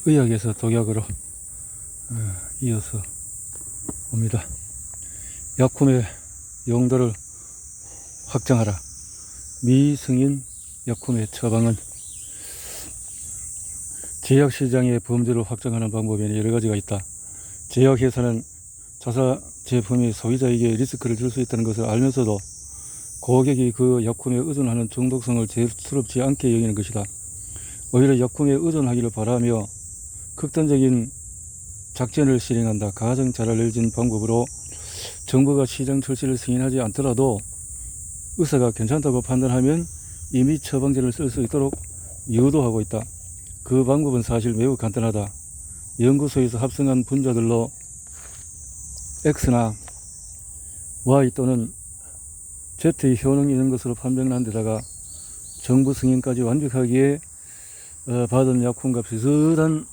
의학에서 독약으로 이어서 옵니다. 약품의 용도를 확정하라. 미승인 약품의 처방은 제약시장의 범주를 확정하는 방법에는 여러 가지가 있다. 제약회사는 자사 제품이 소비자에게 리스크를 줄 수 있다는 것을 알면서도 고객이 그 약품에 의존하는 중독성을 대수롭지 않게 여기는 것이다. 오히려 약품에 의존하기를 바라며 극단적인 작전을 실행한다. 가장 잘 알려진 방법으로 정부가 시장 출시를 승인하지 않더라도 의사가 괜찮다고 판단하면 이미 처방전을 쓸 수 있도록 유도하고 있다. 그 방법은 사실 매우 간단하다. 연구소에서 합성한 분자들로 X나 Y 또는 Z의 효능이 있는 것으로 판명한 데다가 정부 승인까지 완벽하게 받은 약품과 비슷한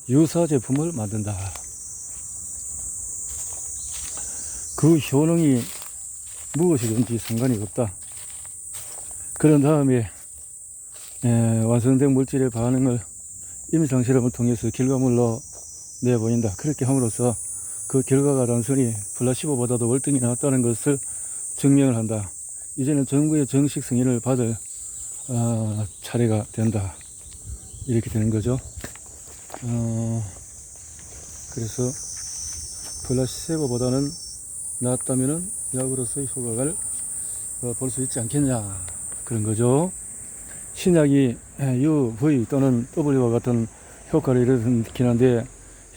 유사 제품을 만든다. 그 효능이 무엇이든지 상관이 없다. 그런 다음에 완성된 물질의 반응을 임상실험을 통해서 결과물로 내보인다. 그렇게 함으로써 그 결과가 단순히 플라시보보다도 월등히 낫다는 것을 증명을 한다. 이제는 정부의 정식 승인을 받을 차례가 된다. 이렇게 되는 거죠. 그래서 플라시보보다는 낫다면은 약으로서의 효과를 볼 수 있지 않겠냐, 그런 거죠. 신약이 U, V 또는 W와 같은 효과를 일으키긴 한데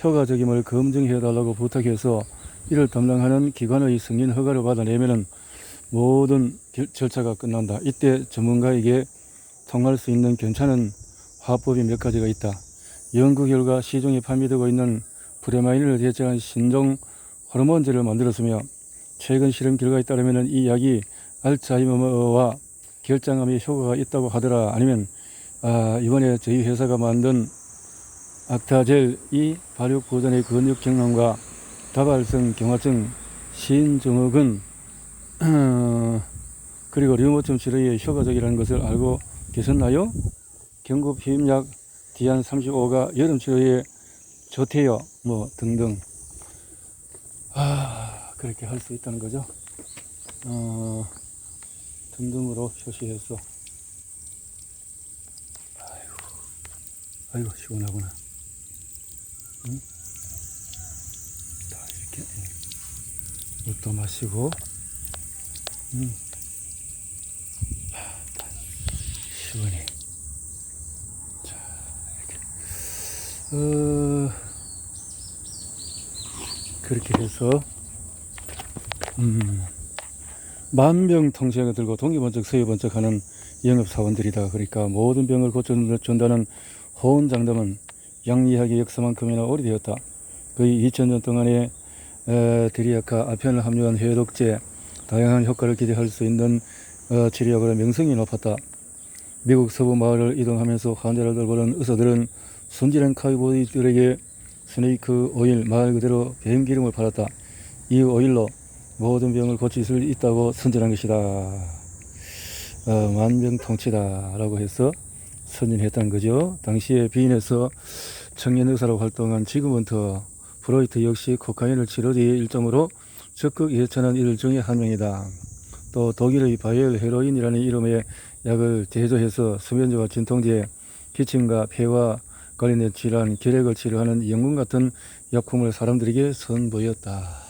효과적임을 검증해 달라고 부탁해서 이를 담당하는 기관의 승인 허가를 받아내면은 모든 절차가 끝난다. 이때 전문가에게 통할 수 있는 괜찮은 화법이 몇 가지가 있다. 연구 결과 시중에 판매되고 있는 브레마인을 대체한 신종 호르몬제를 만들었으며 최근 실험 결과에 따르면 이 약이 알츠하이머와 결장암에 효과가 있다고 하더라. 아니면 이번에 저희 회사가 만든 악타젤이 발육 보존의 근육 경련과 다발성 경화증, 신증후군 그리고 류마점 치료에 효과적이라는 것을 알고 계셨나요? 경구 피임약 디안35가 여름 치료에 좋대요. 뭐 등등. 그렇게 할 수 있다는 거죠. 등등으로 표시해서. 아이고 시원하구나. 응? 자, 이렇게 물도 마시고. 시원해. 자, 이렇게. 그렇게 해서 만병통치약을 들고 동기번쩍 서해번쩍 하는 영업사원들이다. 그러니까 모든 병을 고쳐준다는 호언장담은 양리학의 역사만큼이나 오래되었다. 거의 2000년 동안에 드리아카, 아편을 함유한 해독제, 다양한 효과를 기대할 수 있는 치료약으로 명성이 높았다. 미국 서부 마을을 이동하면서 환자를 돌보는 의사들은 순진한 카우보이들에게 스네이크 오일, 말 그대로 뱀기름을 팔았다. 이 오일로 모든 병을 고칠 수 있다고 선전한 것이다. 만병통치다 라고 해서 선전했다는 거죠. 당시에 비인에서 청년 의사로 활동한 지그문트 프로이트 역시 코카인을 치료제의 일종으로 적극 예찬한 이들 중에 한 명이다. 또 독일의 바이엘 헤로인이라는 이름의 약을 제조해서 수면제와 진통제, 기침과 폐와 관련된 질환, 결핵을 치료하는 연금 같은 약품을 사람들에게 선보였다.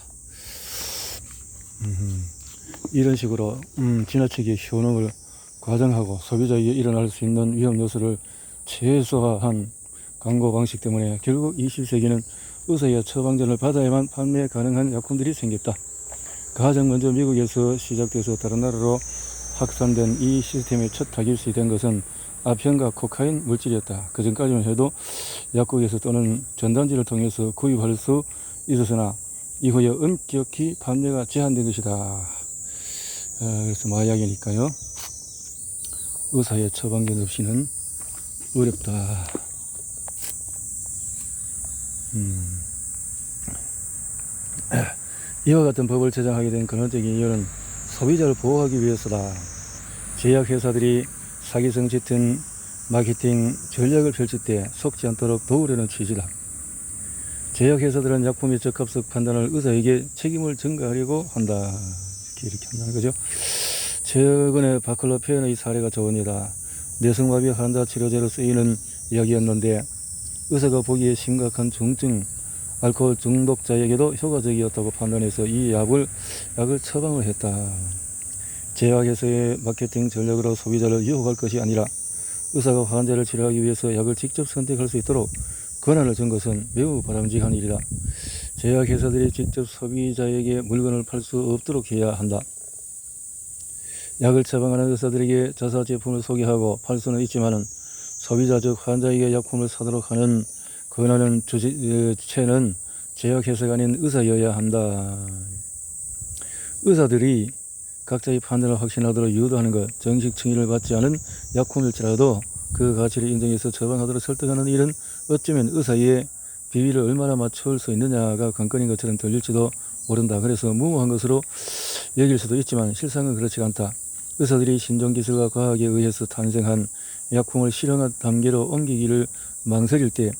이런 식으로 지나치게 효능을 과장하고 소비자에게 일어날 수 있는 위험 요소를 최소화한 광고 방식 때문에 결국 20세기는 의사의 처방전을 받아야만 판매 가능한 약품들이 생겼다. 가장 먼저 미국에서 시작돼서 다른 나라로 확산된 이 시스템의 첫 타깃이 된 것은 아편과 코카인 물질이었다. 그 전까지만 해도 약국에서 또는 전단지를 통해서 구입할 수 있었으나 이후에 엄격히 판매가 제한된 것이다. 그래서 마약이니까요. 의사의 처방전 없이는 어렵다. 이와 같은 법을 제정하게 된 근원적인 이유는 소비자를 보호하기 위해서다. 제약회사들이 사기성 짙은 마케팅 전략을 펼칠 때 속지 않도록 도우려는 취지다. 제약회사들은 약품의 적합성 판단을 의사에게 책임을 전가하려고 한다. 이렇게 한다는 거죠. 최근에 바클로페온의 사례가 좋습니다. 뇌성마비 환자 치료제로 쓰이는 약이었는데 의사가 보기에 심각한 중증 알코올 중독자에게도 효과적이었다고 판단해서 이 약을 처방을 했다. 제약회사의 마케팅 전략으로 소비자를 유혹할 것이 아니라 의사가 환자를 치료하기 위해서 약을 직접 선택할 수 있도록 권한을 준 것은 매우 바람직한 일이다. 제약회사들이 직접 소비자에게 물건을 팔 수 없도록 해야 한다. 약을 처방하는 의사들에게 자사 제품을 소개하고 팔 수는 있지만은 소비자 즉 환자에게 약품을 사도록 하는 권한은 주체는 제약회사가 아닌 의사여야 한다. 의사들이 각자의 판단을 확신하도록 유도하는 것, 정식 승인을 받지 않은 약품일지라도 그 가치를 인정해서 처방하도록 설득하는 일은 어쩌면 의사의 비위를 얼마나 맞출 수 있느냐가 관건인 것처럼 들릴지도 모른다. 그래서 무모한 것으로 여길 수도 있지만 실상은 그렇지 않다. 의사들이 신종기술과 과학에 의해서 탄생한 약품을 실용한 단계로 옮기기를 망설일 때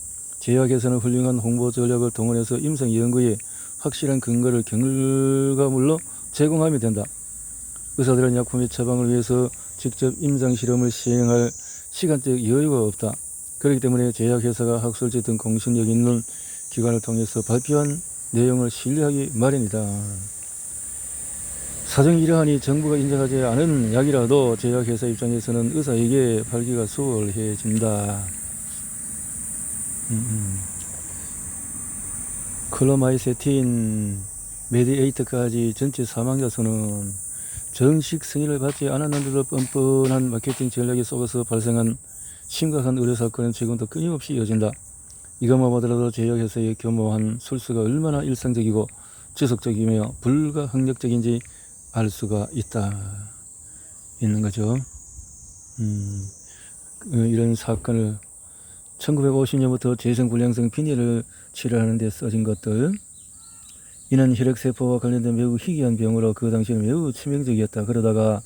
제약회사는 훌륭한 홍보 전략을 동원해서 임상 연구에 확실한 근거를 결과물로 제공하면 된다. 의사들은 약품의 처방을 위해서 직접 임상실험을 시행할 시간적 여유가 없다. 그렇기 때문에 제약회사가 학술지 등 공신력 있는 기관을 통해서 발표한 내용을 신뢰하기 마련이다. 사정이 이러하니 정부가 인정하지 않은 약이라도 제약회사 입장에서는 의사에게 팔기가 수월해진다. 클로마이세틴 메디에이터까지 전체 사망자 수는 정식 승인을 받지 않았는데도 뻔뻔한 마케팅 전략에 속아서 발생한 심각한 의료사건은 지금도 끊임없이 이어진다. 이것만 보더라도 제약회사의 교모한 술수가 얼마나 일상적이고 지속적이며 불가항력적인지 알 수가 있는 거죠. 이런 사건을 1950년부터 재생불량성 빈혈을 치료하는 데 써진 것들, 이는 혈액세포와 관련된 매우 희귀한 병으로 그 당시에는 매우 치명적이었다. 그러다가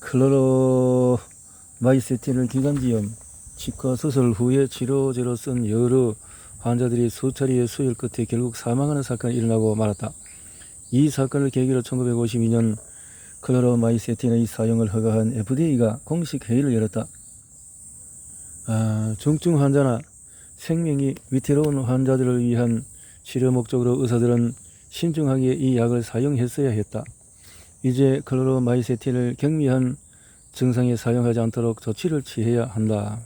클로로마이세틴을 기관지염, 치과 수술 후에 치료제로 쓴 여러 환자들이 수차례의 수혈 끝에 결국 사망하는 사건이 일어나고 말았다. 이 사건을 계기로 1952년 클로로마이세틴의 사용을 허가한 FDA가 공식 회의를 열었다. 중증 환자나 생명이 위태로운 환자들을 위한 치료 목적으로 의사들은 신중하게 이 약을 사용했어야 했다. 이제 클로로마이세틴을 경미한 증상에 사용하지 않도록 조치를 취해야 한다.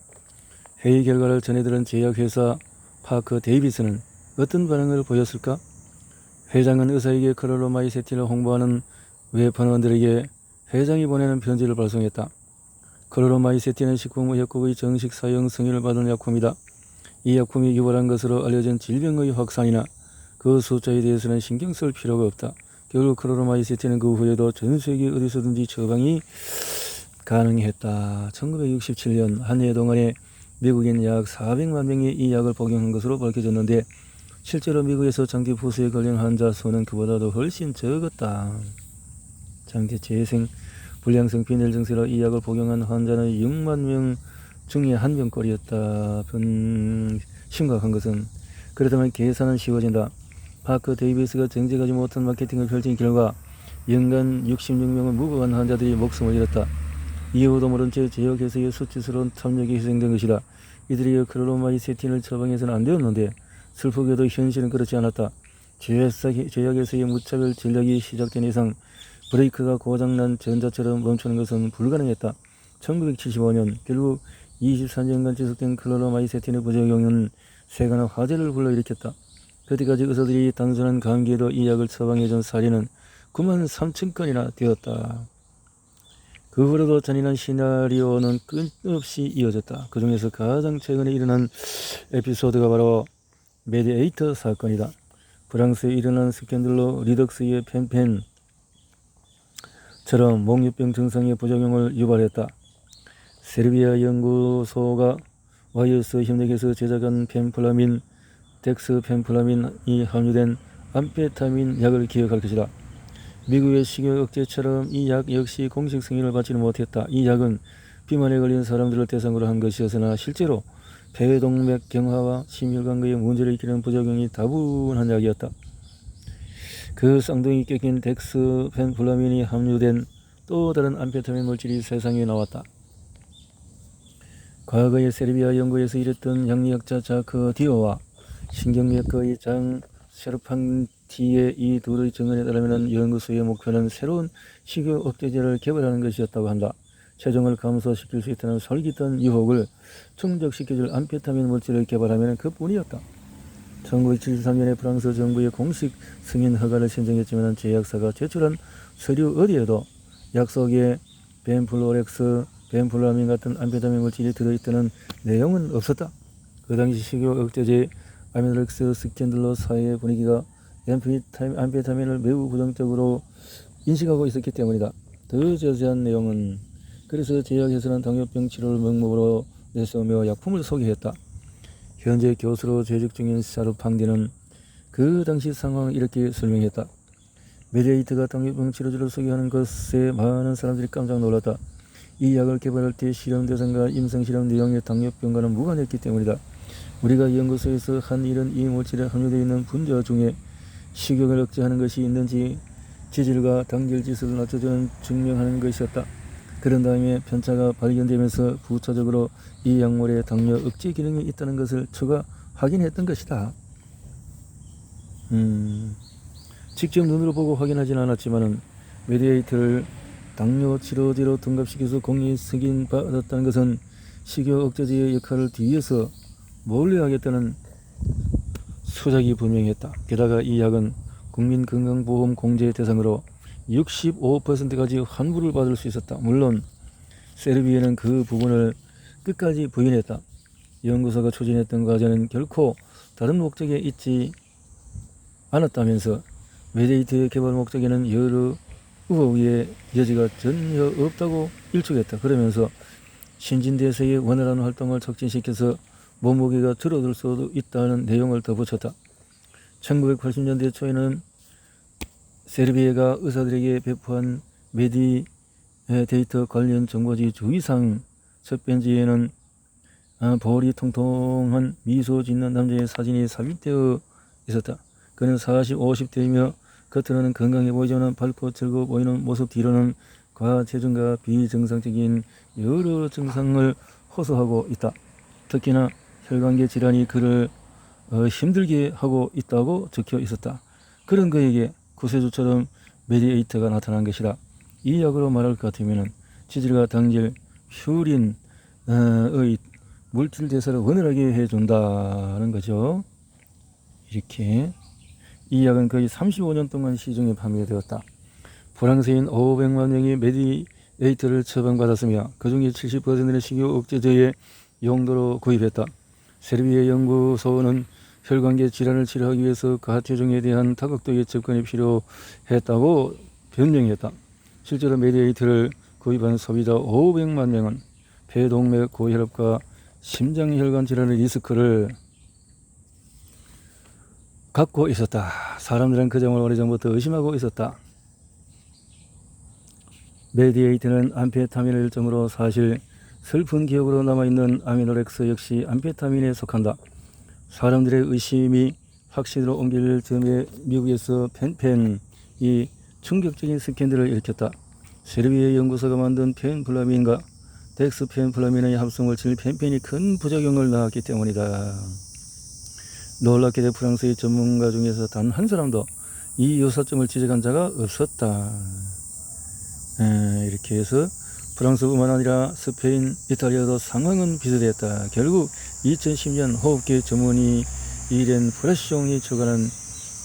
회의 결과를 전해들은 제약회사 파크 데이비스는 어떤 반응을 보였을까? 회장은 의사에게 클로로마이세틴을 홍보하는 외판원들에게 회장이 보내는 편지를 발송했다. 클로로마이세틴은 식품의약국의 정식 사용 승인을 받은 약품이다. 이 약품이 유발한 것으로 알려진 질병의 확산이나 그 숫자에 대해서는 신경 쓸 필요가 없다. 결국 클로로마이세틴은 그 후에도 전 세계 어디서든지 처방이 가능했다. 1967년 한 해 동안에 미국인 약 400만 명이 이 약을 복용한 것으로 밝혀졌는데 실제로 미국에서 장기 부수에 걸린 환자 수는 그보다도 훨씬 적었다. 장기 재생 불량성 빈혈 증세로 이 약을 복용한 환자는 6만 명 중에 1명꼴이었다. 심각한 것은 그렇다면 계산은 쉬워진다. 파크 데이비스가 정직하지 못한 마케팅을 펼친 결과 연간 66명의 무고한 환자들이 목숨을 잃었다. 이유도 모른 채 제약회사의 수치스러운 탐욕에 희생된 것이다. 이들이 클로로마이세틴을 처방해서는 안 되었는데 슬프게도 현실은 그렇지 않았다. 제약회사의 무차별 전략이 시작된 이상 브레이크가 고장난 전자처럼 멈추는 것은 불가능했다. 1975년 결국 24년간 지속된 클로로마이세틴의 부작용은 세간의 화제를 불러일으켰다. 그때까지 의사들이 단순한 감기에도 이 약을 처방해준 사례는 9만 3천 건이나 되었다. 그 후로도 잔인한 시나리오는 끝없이 이어졌다. 그 중에서 가장 최근에 일어난 에피소드가 바로 메디에이터 사건이다. 프랑스에 일어난 스캔들로 리덕스의 펜펜처럼 목유병 증상의 부작용을 유발했다. 세르비아 연구소가 와이어스 협력해서 제작한 펜플라민, 덱스펜플라민이 함유된 암페타민 약을 기억할 것이다. 미국의 식욕 억제처럼 이 약 역시 공식 승인을 받지는 못했다. 이 약은 비만에 걸린 사람들을 대상으로 한 것이었으나 실제로 폐동맥 경화와 심혈관계에 문제를 일으키는 부작용이 다분한 약이었다. 그 쌍둥이 꺾인 덱스펜플라민이 함유된 또 다른 암페타민 물질이 세상에 나왔다. 과거의 세르비아 연구에서 일했던 양리학자 자크 디어와 신경외과의 장 셰르팡티의 이 둘의 증언에 따르면 연구소의 목표는 새로운 식욕 억제제를 개발하는 것이었다고 한다. 체중을 감소시킬 수 있다는 솔깃한 유혹을 충족시켜줄 암페타민 물질을 개발하면 그뿐이었다. 1973년에 프랑스 정부의 공식 승인 허가를 신청했지만 제약사가 제출한 서류 어디에도 약 속에 벤플로렉스, 벤플라민 같은 암페타민 물질이 들어있다는 내용은 없었다. 그 당시 식욕 억제제 아미노렉스 스캔들로 사회의 분위기가 암페타민을 매우 부정적으로 인식하고 있었기 때문이다. 더 자세한 내용은 그래서 제약회사는 당뇨병 치료를 명목으로 내세우며 약품을 소개했다. 현재 교수로 재직 중인 샤르팡디는 그 당시 상황을 이렇게 설명했다. 메디에이트가 당뇨병 치료제를 소개하는 것에 많은 사람들이 깜짝 놀랐다. 이 약을 개발할 때 실험 대상과 임상 실험 내용의 당뇨병과는 무관했기 때문이다. 우리가 연구소에서 한 일은 이 물질에 함유되어 있는 분자 중에 식욕을 억제하는 것이 있는지 지질과 당결지수를 낮춰주는 증명하는 것이었다. 그런 다음에 편차가 발견되면서 부차적으로 이 약물에 당뇨 억제 기능이 있다는 것을 추가 확인했던 것이다. 직접 눈으로 보고 확인하진 않았지만 메디에이트를 당뇨 치료제로 등급시켜서 공식 승인받았다는 것은 식욕 억제제의 역할을 뒤에서 몰래 하겠다는 수작이 분명했다. 게다가 이 약은 국민건강보험 공제 대상으로 65%까지 환불을 받을 수 있었다. 물론 세르비아는 그 부분을 끝까지 부인했다. 연구소가 추진했던 과제는 결코 다른 목적에 있지 않았다면서 메디에이트의 개발 목적에는 여러 의혹의 여지가 전혀 없다고 일축했다. 그러면서 신진대사의 원활한 활동을 촉진시켜서 몸무게가 줄어들 수도 있다는 내용을 덧붙였다. 1980년대 초에는 세르비아가 의사들에게 배포한 메디데이터 관련 정보지 주의사항 첫 번째에는 볼이 통통한 미소 짓는 남자의 사진이 삽입되어 있었다. 그는 40, 50대이며 겉으로는 건강해 보이지만 밝고 즐거워 보이는 모습 뒤로는 과체중과 비정상적인 여러 증상을 호소하고 있다. 특히나 혈관계 질환이 그를 힘들게 하고 있다고 적혀 있었다. 그런 그에게 구세주처럼 메디에이터가 나타난 것이다. 이 약으로 말할 것 같으면 치질과 당질, 퓨린의 물질 대사를 원활하게 해준다는 거죠. 이렇게 이 약은 거의 35년 동안 시중에 판매되었다. 프랑스인 500만 명이 메디에이터를 처방받았으며 그 중에 70%는 식욕 억제제의 용도로 구입했다. 세르비아 연구소는 혈관계 질환을 치료하기 위해서 과체중에 대한 다각도의 접근이 필요했다고 변명했다. 실제로 메디에이터를 구입한 소비자 500만 명은 폐동맥 고혈압과 심장혈관 질환의 리스크를 갖고 있었다. 사람들은 그 점을 오래전부터 의심하고 있었다. 메디에이터는 암페타민의 일종으로 사실 슬픈 기억으로 남아있는 아미노렉스 역시 암페타민에 속한다. 사람들의 의심이 확신으로 옮길 즈음에 미국에서 펜펜이 충격적인 스캔들을 일으켰다. 세르비아 연구소가 만든 펜플라민과 덱스펜플라민의 합성물질 펜펜이 큰 부작용을 낳았기 때문이다. 놀랍게도 프랑스의 전문가 중에서 단 한 사람도 이 요사점을 지적한 자가 없었다. 이렇게 해서 프랑스뿐만 아니라 스페인, 이탈리아도 상황은 비슷했다. 결국 2010년 호흡기 전문의 이렌 프레숑이 주관한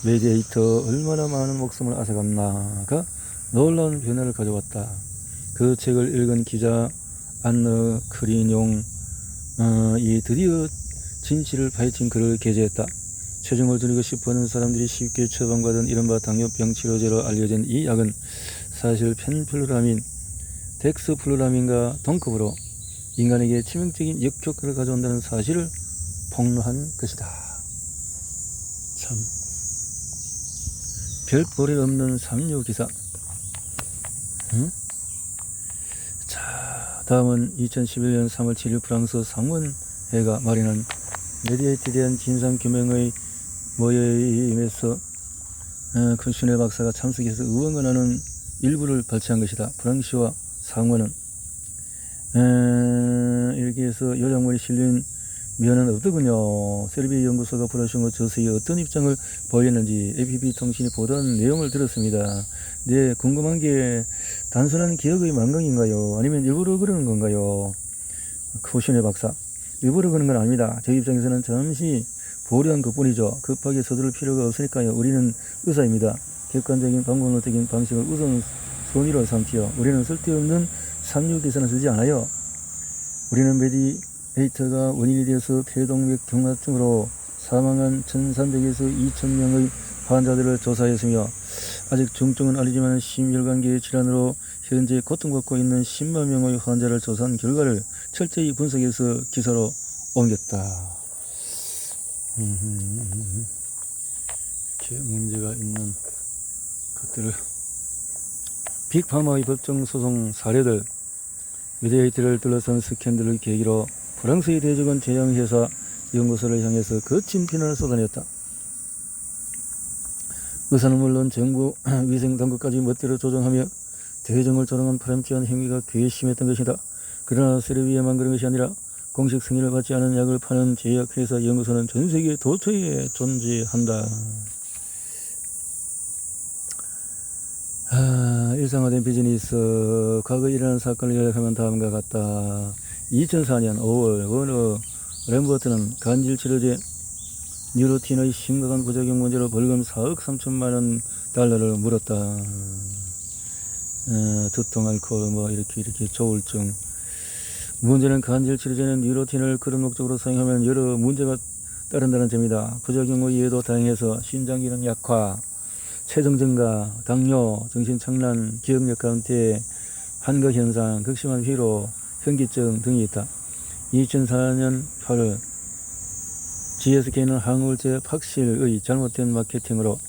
메디에이터 얼마나 많은 목숨을 앗아갔나가 놀라운 변화를 가져왔다. 그 책을 읽은 기자 안느 크리뇽이 드디어 진실을 파헤친 글을 게재했다. 체중을 줄이고 싶어하는 사람들이 쉽게 처방받은 이른바 당뇨병 치료제로 알려진 이 약은 사실 펜플라민, 덱스플라민과 동급으로 인간에게 치명적인 역효과를 가져온다는 사실을 폭로한 것이다. 참 별볼일 없는 삼류기사. 자, 다음은 2011년 3월 7일 프랑스 상원회가 마련한 메디에이트에 대한 진상규명의 모임에서 쿤슈네 박사가 참석해서 의원권하는 일부를 발췌한 것이다. 프랑스와 상원은 이렇게 해서 요약물이 실린 면은 없더군요. 세르비아 연구소가 브라숑과 저서에 어떤 입장을 보였는지 AP통신이 보도한 내용을 들었습니다. 네, 궁금한 게 단순한 기억의 망각인가요? 아니면 일부러 그러는 건가요? 쿤슈네 박사, 일부러 그런 건 아닙니다. 저희 입장에서는 잠시 보류한 것뿐이죠. 급하게 서두를 필요가 없으니까요. 우리는 의사입니다. 객관적인 방법론적인 방식을 우선순위로 삼지요. 우리는 쓸데없는 상륙기사는 쓰지 않아요. 우리는 메디에이터가 원인이 되어서 폐동맥 경화증으로 사망한 1,300에서 2,000명의 환자들을 조사했으며 아직 중증은 아니지만 심혈관계 질환으로 현재 고통받고 있는 10만 명의 환자를 조사한 결과를 철저히 분석해서 기사로 옮겼다. 이렇게 문제가 있는 것들을 빅파마의 법정소송 사례들, 메디에이터를 둘러싼 스캔들을 계기로 프랑스의 대적은 제약회사 연구소를 향해서 거친 비난을 쏟아냈다. 의사는 물론 정부 위생당국까지 멋대로 조정하며 대정을 조롱한 파렴치한 행위가 괘씸했던 것이다. 그러나 세르비아만 그런 것이 아니라 공식 승인을 받지 않은 약을 파는 제약회사 연구소는 전 세계 도처에 존재한다. 일상화된 비즈니스. 과거 일어난 사건을 요약하면 다음과 같다. 2004년 5월 어느 램버트는 간질치료제 뉴로틴의 심각한 부작용 문제로 벌금 4억 3천만 원 달러를 물었다. 두통, 알코올, 이렇게 조울증. 문제는 간질치료제는 뉴로틴을 그런 목적으로 사용하면 여러 문제가 따른다는 점이다. 부작용의 예도 다양해서 신장기능 약화, 체중 증가, 당뇨, 정신착란, 기억력 감퇴, 환각현상, 극심한 피로, 현기증 등이 있다. 2004년 8월 GSK는 항우울제 팍실의 잘못된 마케팅으로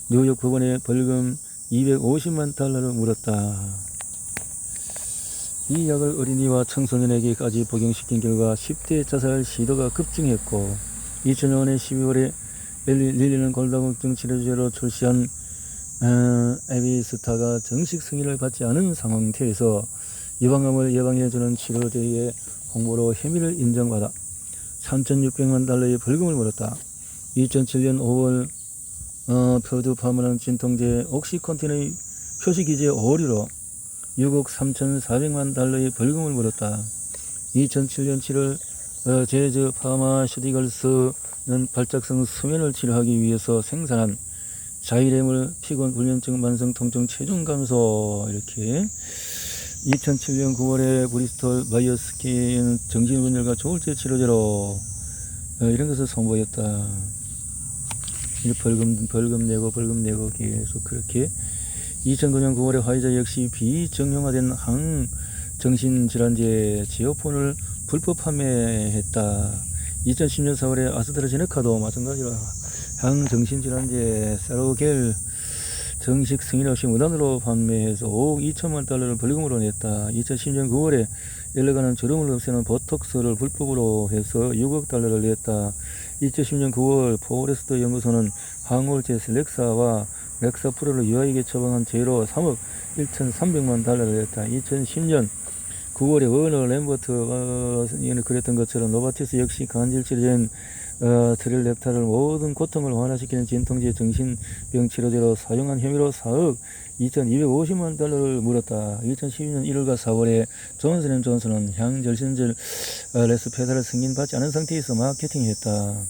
뉴욕 법원에 벌금 250만 달러를 물었다. 이 약을 어린이와 청소년에게까지 복용시킨 결과 10대 자살 시도가 급증했고 2005년 12월에 릴리는 골다공증 치료제로 출시한 에비스타가 정식 승인을 받지 않은 상태에서 유방암을 예방해주는 치료제의 홍보로 혐의를 인정받아 3,600만 달러의 벌금을 물었다. 2007년 5월 퍼두 파머는 진통제 옥시콘틴의 표시기재 오류로 6억 3,400만 달러의 벌금을 물었다. 2007년 7월 제즈 파마슈티컬스는 발작성 수면을 치료하기 위해서 생산한 자이레물, 피곤, 불면증, 만성 통증, 체중 감소. 이렇게 2007년 9월에 브리스톨 바이오스킨 정신분열과 조울제 치료제로 이런 것을 선보였다. 벌금 내고 계속 그렇게. 2009년 9월에 화이자 역시 비정형화된 항정신질환제 지오폰을 불법 판매했다. 2010년 4월에 아스트라제네카도 마찬가지로 항정신질환제 세로겔 정식 승인 없이 무단으로 판매해서 5억 2천만 달러를 벌금으로 냈다. 2010년 9월에 엘레가는 주름을 없애는 보톡스를 불법으로 해서 6억 달러를 냈다. 2010년 9월 포레스트 연구소는 항우울제 셀렉사와 렉사프로를 유아에게 처방한 죄로 3억 1,300만 달러를 냈다. 2010년 9월에 워너 램버트 그랬던 것처럼 노바티스 역시 간질치료제인 트릴렙타를 모든 고통을 완화시키는 진통제 정신병 치료제로 사용한 혐의로 4억 2,250만 달러를 물었다. 2012년 1월과 4월에 존슨앤존슨은 향절신제 레스페다를 승인받지 않은 상태에서 마케팅했다.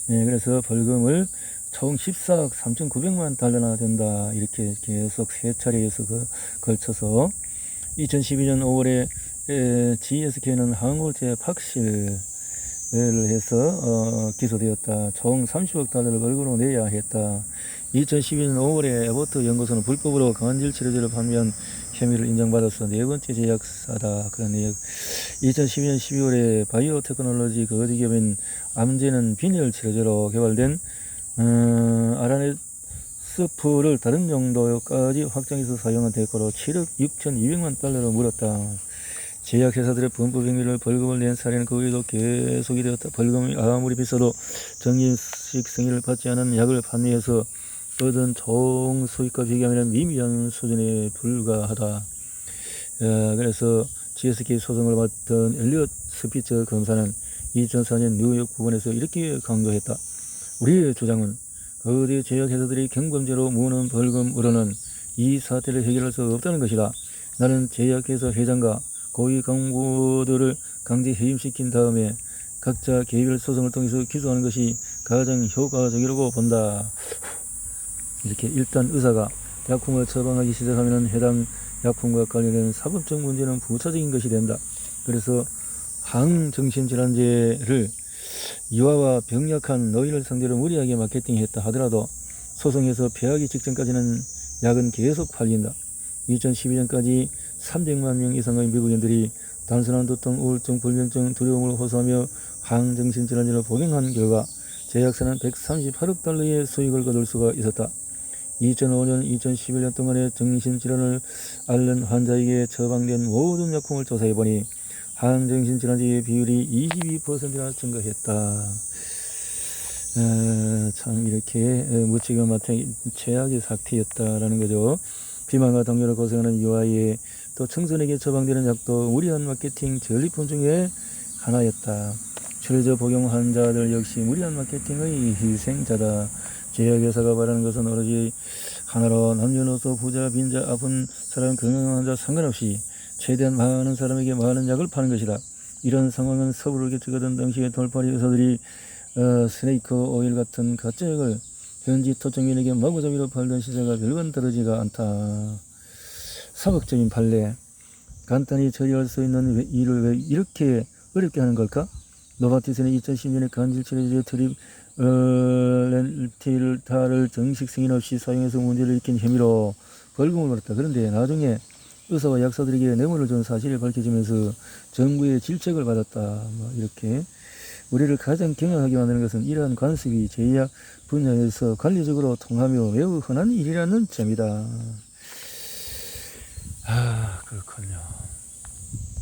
그래서 벌금을 총 14억 3,900만 달러나 된다. 이렇게 계속 세 차례에서 걸쳐서 2012년 5월에 GSK는 항우울제 팍실을 해서 기소되었다. 총 30억 달러를 벌금으로 내야 했다. 2012년 5월에 에버트 연구소는 불법으로 간질 치료제를 판매한 혐의를 인정받아서 네 번째 제약사다. 그런 내용. 2012년 12월에 바이오테크놀로지 거대 기업인 암제는 빈혈 치료제로 개발된 아라네스프를 다른 용도까지 확장해서 사용한 대가로 7억 6,200만 달러를 물었다. 제약회사들의 범법 행위를 벌금을 낸 사례는 그 외에도 계속이 되었다. 벌금이 아무리 비싸도 정신식 승인을 받지 않은 약을 판매해서 얻은 총 수익과 비교하면 미미한 수준에 불과하다. 그래서 GSK 소송을 받던 엘리엇 스피처 검사는 2004년 뉴욕 법원에서 이렇게 강조했다. 우리의 주장은 거대 제약회사들이 경범죄로 무는 벌금으로는 이 사태를 해결할 수 없다는 것이다. 나는 제약회사 회장과 고위 간부들을 강제 해임시킨 다음에 각자 개별 소송을 통해서 기소하는 것이 가장 효과적이라고 본다. 이렇게 일단 의사가 약품을 처방하기 시작하면 해당 약품과 관련된 사법적 문제는 부차적인 것이 된다. 그래서 항정신질환제를 이화와 병약한 노인을 상대로 무리하게 마케팅했다 하더라도 소송에서 패하기 직전까지는 약은 계속 팔린다. 2012년까지 300만 명 이상의 미국인들이 단순한 두통, 우울증, 불면증, 두려움을 호소하며 항정신질환제를 복용한 결과 제약사는 138억 달러의 수익을 거둘 수가 있었다. 2005년, 2011년 동안의 정신질환을 앓는 환자에게 처방된 모든 약품을 조사해보니 항정신질환제의 비율이 22%나 증가했다. 참 이렇게 무책임한 마탱이 최악의 사태였다라는 거죠. 비만과 당뇨를 고생하는 유아의 또 청소년에게 처방되는 약도 무리한 마케팅 전리품 중에 하나였다. 출저 복용 환자들 역시 무리한 마케팅의 희생자다. 제약회사가 바라는 것은 오로지 하나로 남녀노소 부자 빈자 아픈 사람 건강한 환자 상관없이 최대한 많은 사람에게 많은 약을 파는 것이다. 이런 상황은 서부를 개척하던 당시의 돌팔이 의사들이 스네이크 오일 같은 가짜약을 현지 토종인에게 마구잡이로 팔던 시세가 별반 다르지가 않다. 사법적인 판례. 간단히 처리할 수 있는 일을 왜 이렇게 어렵게 하는 걸까? 노바티스는 2010년에 간질치료제 트립렌틸타를 정식 승인 없이 사용해서 문제를 일으킨 혐의로 벌금을 물었다. 그런데 나중에 의사와 약사들에게 뇌물을 준 사실이 밝혀지면서 정부의 질책을 받았다. 이렇게 우리를 가장 경악하게 만드는 것은 이러한 관습이 제약 분야에서 관리적으로 통하며 매우 흔한 일이라는 점이다. 그렇군요.